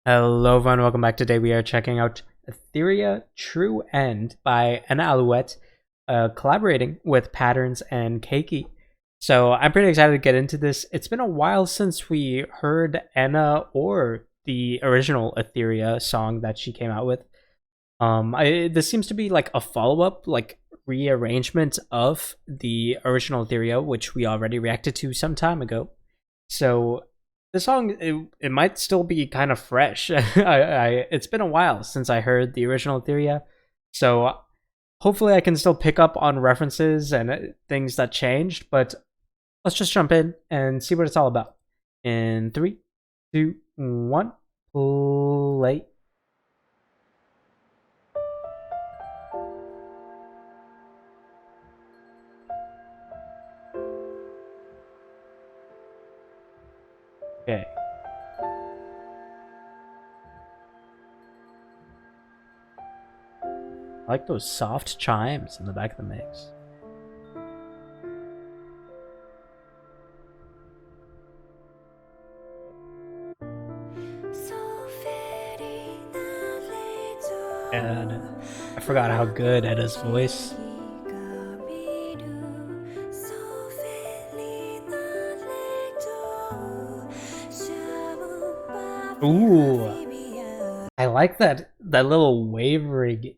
Hello everyone, welcome back. Today we are checking out Ethyria TRUE.END by Enna Alouette, collaborating with Patterns and Keiki. So I'm pretty excited to get into this. It's been a while since we heard Enna or the original Ethyria song that she came out with. This seems to be like a follow-up, like rearrangement of the original Ethyria, which we already reacted to some time ago. So the song, it might still be kind of fresh. It's been a while since I heard the original Ethyria, so hopefully I can still pick up on references and things that changed. But let's just jump in and see what it's all about. In 3, 2, 1, play. Okay. I like those soft chimes in the back of the mix. And I forgot how good Edda's voice. Ooh, I like that little wavering.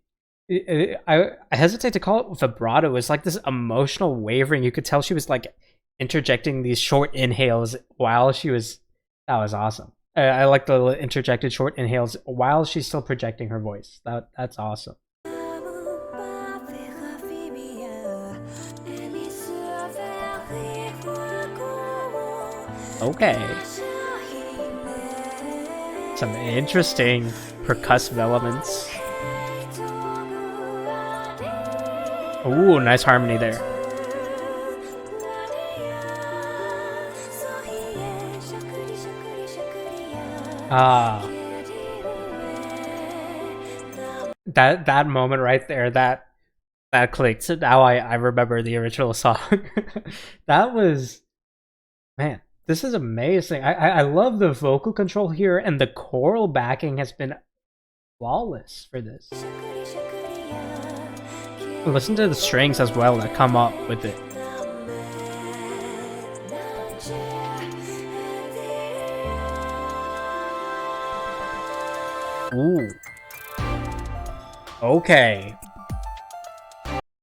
I hesitate to call it vibrato. It's like this emotional wavering. You could tell she was like interjecting these short inhales while she was. That was awesome. I like the interjected short inhales while she's still projecting her voice. That's awesome. Okay. Some interesting percussive elements. Ooh, nice harmony there. Ah. That moment right there, that clicked. Now I remember the original song. That was, man, this is amazing. I love the vocal control here, and the choral backing has been flawless for this. Listen to the strings as well that come up with it. Ooh. Okay.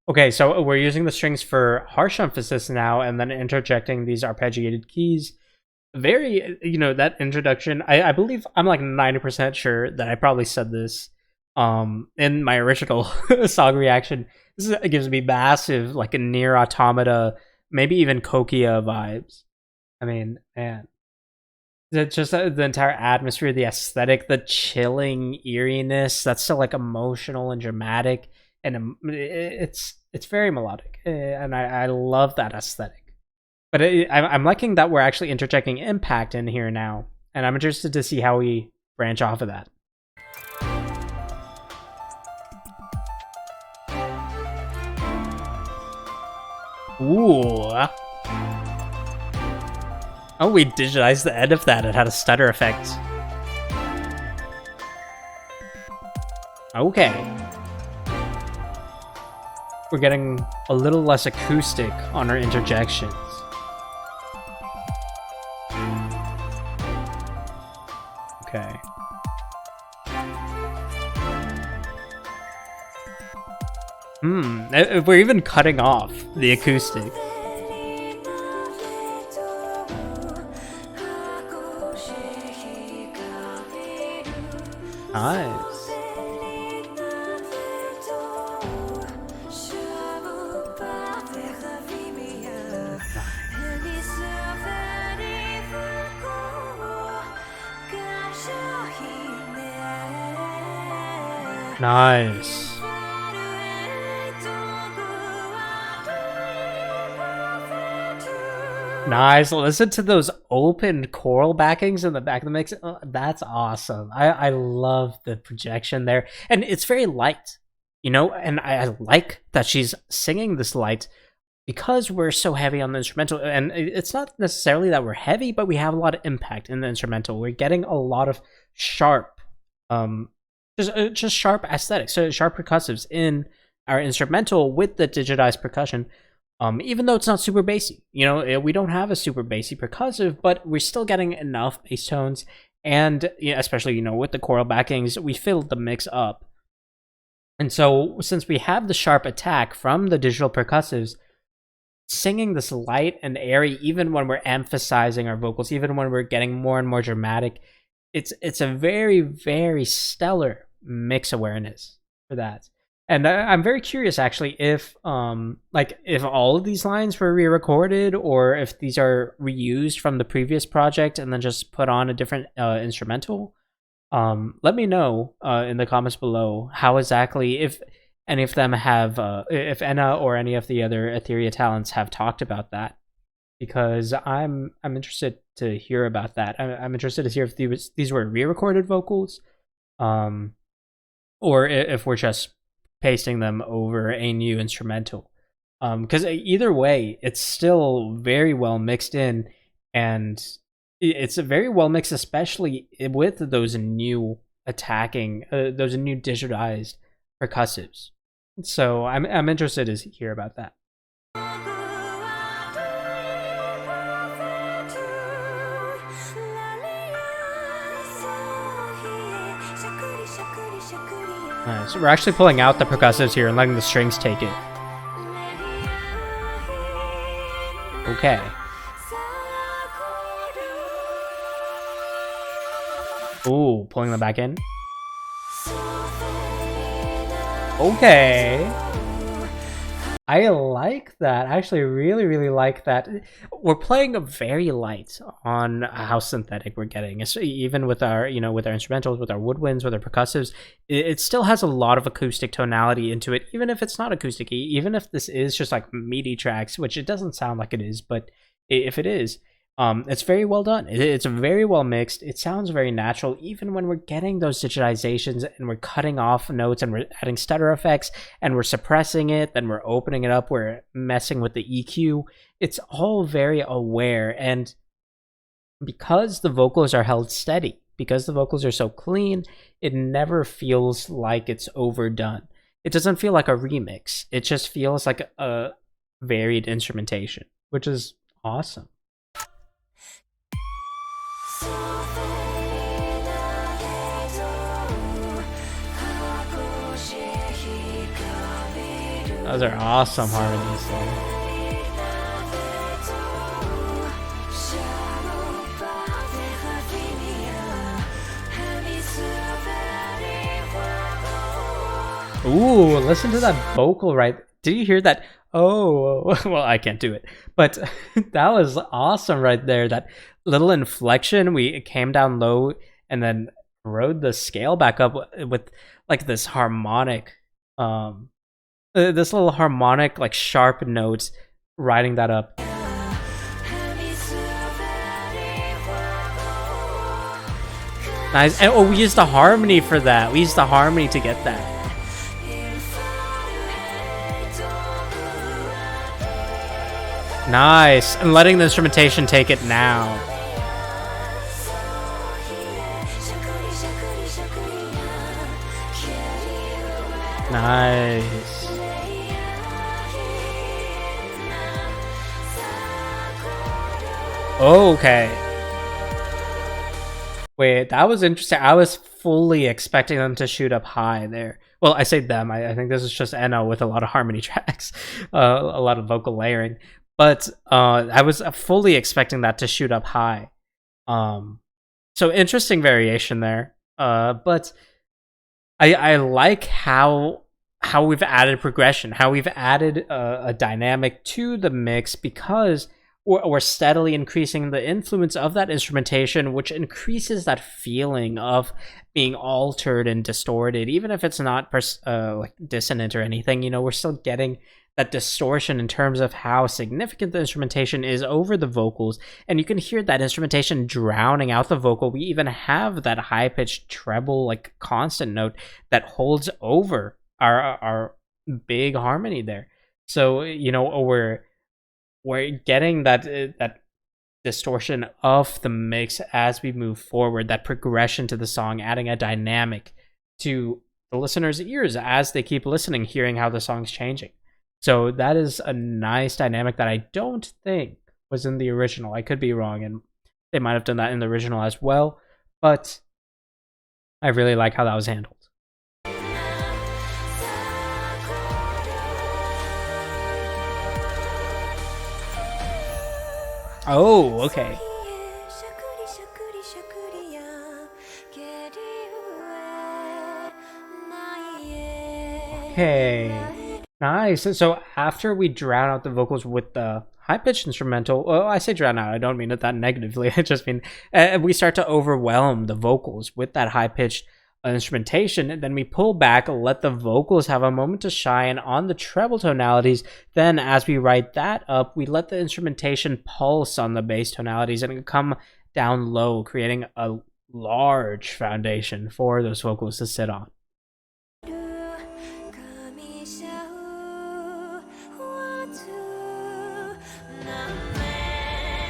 Okay, so we're using the strings for harsh emphasis now, and then interjecting these arpeggiated keys. Very, that introduction, I believe, I'm like 90% sure that I probably said this in my original song reaction. It gives me massive, like a near automata, maybe even Kokia vibes. I mean, man. Just the entire atmosphere, the aesthetic, the chilling eeriness, that's still like emotional and dramatic, and it's very melodic, and I love that aesthetic. But I'm liking that we're actually interjecting impact in here now, and I'm interested to see how we branch off of that. Ooh. Oh, we digitized the end of that. It had a stutter effect. Okay. We're getting a little less acoustic on our interjections. Okay. We're even cutting off the acoustic. Nice. Nice. Nice. Listen to those open choral backings in the back of the mix. Oh, that's awesome. I love the projection there. And it's very light, and I like that she's singing this light, because we're so heavy on the instrumental, and it's not necessarily that we're heavy, but we have a lot of impact in the instrumental. We're getting a lot of sharp, just sharp aesthetics, so sharp percussives in our instrumental with the digitized percussion. Even though it's not super bassy, we don't have a super bassy percussive, but we're still getting enough bass tones, and especially with the choral backings, we filled the mix up. And so since we have the sharp attack from the digital percussives, singing this light and airy, even when we're emphasizing our vocals, even when we're getting more and more dramatic, it's a very, very stellar mix awareness for that. And I'm very curious, actually, if if all of these lines were re-recorded, or if these are reused from the previous project and then just put on a different instrumental. Let me know in the comments below how exactly, if any of them have, if Enna or any of the other Ethyria talents have talked about that, because I'm interested to hear about that. I'm interested to hear if these were re-recorded vocals, or if we're just pasting them over a new instrumental. Because either way, it's still very well mixed in, and it's a very well mixed, especially with those new attacking, those new digitized percussives. So I'm interested to hear about that. Nice. We're actually pulling out the percussives here and letting the strings take it. Okay. Ooh, pulling them back in. Okay. I like that. I actually really, really like that. We're playing very light on how synthetic we're getting. It's, even with our, with our instrumentals, with our woodwinds, with our percussives, it still has a lot of acoustic tonality into it, even if it's not acoustic, even if this is just like MIDI tracks, which it doesn't sound like it is, but if it is, it's very well done. It's very well mixed. It sounds very natural, even when we're getting those digitizations and we're cutting off notes and we're adding stutter effects and we're suppressing it, then we're opening it up, we're messing with the EQ. It's all very aware, and because the vocals are held steady, because the vocals are so clean, it never feels like it's overdone. It doesn't feel like a remix. It just feels like a varied instrumentation, which is awesome. Those are awesome harmonies there. Ooh, listen to that vocal right. Did you hear that? Oh, well, I can't do it. But that was awesome right there. That little inflection, it came down low and then rode the scale back up with like this harmonic, this little harmonic, like sharp notes, riding that up. Nice. And oh, we used the harmony for that. We used the harmony to get that. Nice. And letting the instrumentation take it now. Nice. Okay. Wait, that was interesting. I was fully expecting them to shoot up high there. Well, I say them. I think this is just Enna with a lot of harmony tracks, a lot of vocal layering. But I was fully expecting that to shoot up high. So interesting variation there. But I like how we've added progression, how we've added a dynamic to the mix, because we're steadily increasing the influence of that instrumentation, which increases that feeling of being altered and distorted. Even if it's not like dissonant or anything, we're still getting that distortion in terms of how significant the instrumentation is over the vocals, and you can hear that instrumentation drowning out the vocal. We even have that high-pitched treble, like constant note that holds over our big harmony there. So we're we're getting that distortion of the mix as we move forward, that progression to the song, adding a dynamic to the listener's ears as they keep listening, hearing how the song's changing. So that is a nice dynamic that I don't think was in the original. I could be wrong, and they might have done that in the original as well, but I really like how that was handled. Oh, okay. Okay. Nice. So after we drown out the vocals with the high-pitched instrumental, well, I say drown out, I don't mean it that negatively. I just mean we start to overwhelm the vocals with that high-pitched instrumentation, and then we pull back, let the vocals have a moment to shine on the treble tonalities. Then as we write that up, we let the instrumentation pulse on the bass tonalities and come down low, creating a large foundation for those vocals to sit on.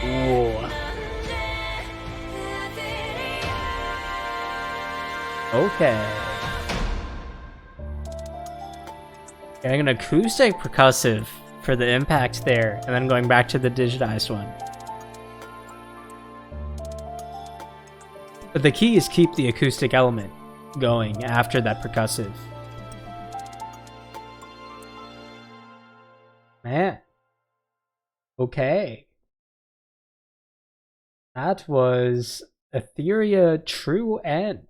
Ooh. Okay. Getting an acoustic percussive for the impact there, and then going back to the digitized one. But the key is keep the acoustic element going after that percussive. Man. Okay. That was Ethyria TRUE.END.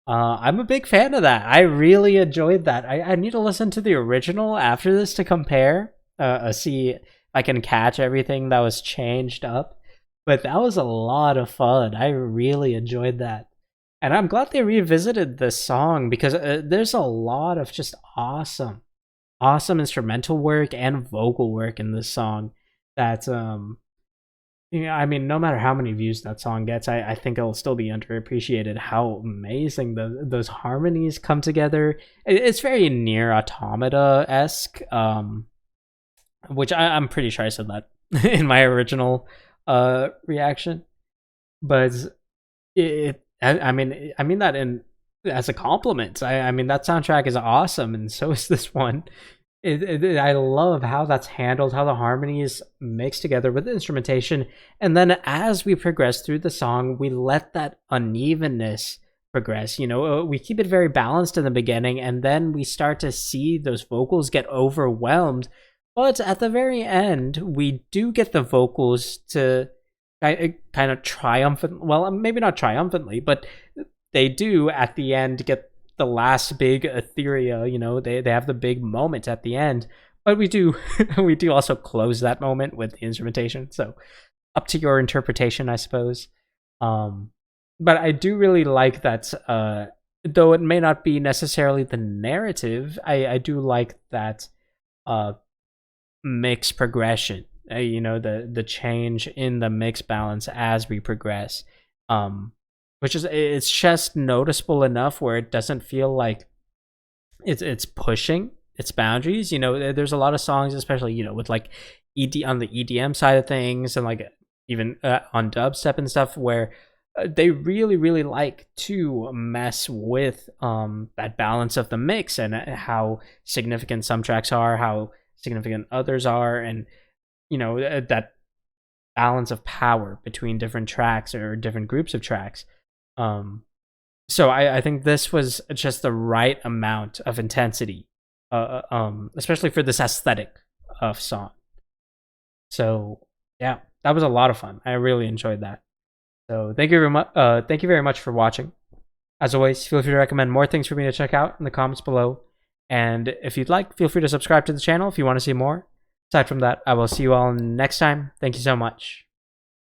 I'm a big fan of that. I really enjoyed that. I need to listen to the original after this to compare, see if I can catch everything that was changed up. But that was a lot of fun. I really enjoyed that. And I'm glad they revisited this song, because there's a lot of just awesome instrumental work and vocal work in this song that yeah, I mean, no matter how many views that song gets, I think it'll still be underappreciated how amazing those harmonies come together. It's very near Automata-esque, which I'm pretty sure I said that in my original reaction. But I mean that as a compliment. I mean, that soundtrack is awesome, and so is this one. I love how that's handled, how the harmonies mix together with the instrumentation, and then as we progress through the song, we let that unevenness progress. You know, we keep it very balanced in the beginning, and then we start to see those vocals get overwhelmed, but at the very end, we do get the vocals to kind of triumphant, well, maybe not triumphantly, but they do at the end get the last big Ethyria, you know, they have the big moment at the end, but we do also close that moment with the instrumentation. So up to your interpretation, I suppose. But I do really like that, though it may not be necessarily the narrative, I do like that mix progression, you know, the change in the mix balance as we progress. Which is, it's just noticeable enough where it doesn't feel like it's pushing its boundaries. You know, there's a lot of songs, especially, you know, with like on the EDM side of things, and like even on dubstep and stuff, where they really like to mess with that balance of the mix and how significant some tracks are, how significant others are, and you know, that balance of power between different tracks or different groups of tracks. So I think this was just the right amount of intensity, especially for this aesthetic of song. So yeah, that was a lot of fun. I really enjoyed that. So thank you very much. Thank you very much for watching. As always, feel free to recommend more things for me to check out in the comments below. And if you'd like, feel free to subscribe to the channel if you want to see more. Aside from that, I will see you all next time. Thank you so much.